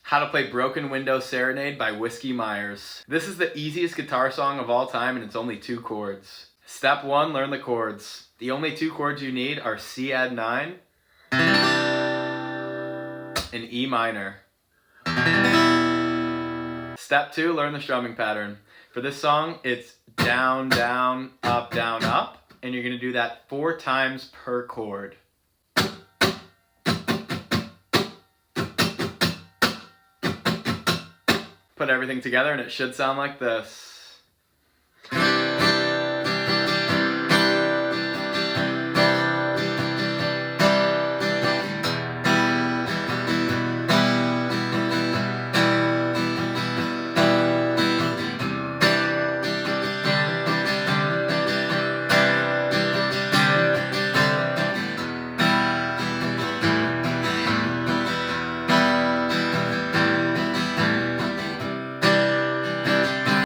How to Play Broken Window Serenade by Whiskey Myers. This is the easiest guitar song of all time and it's only 2 chords. Step 1, learn the chords. The only 2 chords you need are C add 9 and E minor. Step 2, learn the strumming pattern. For this song, it's down, down, up, and you're gonna do that 4 times per chord. Put everything together and it should sound like this.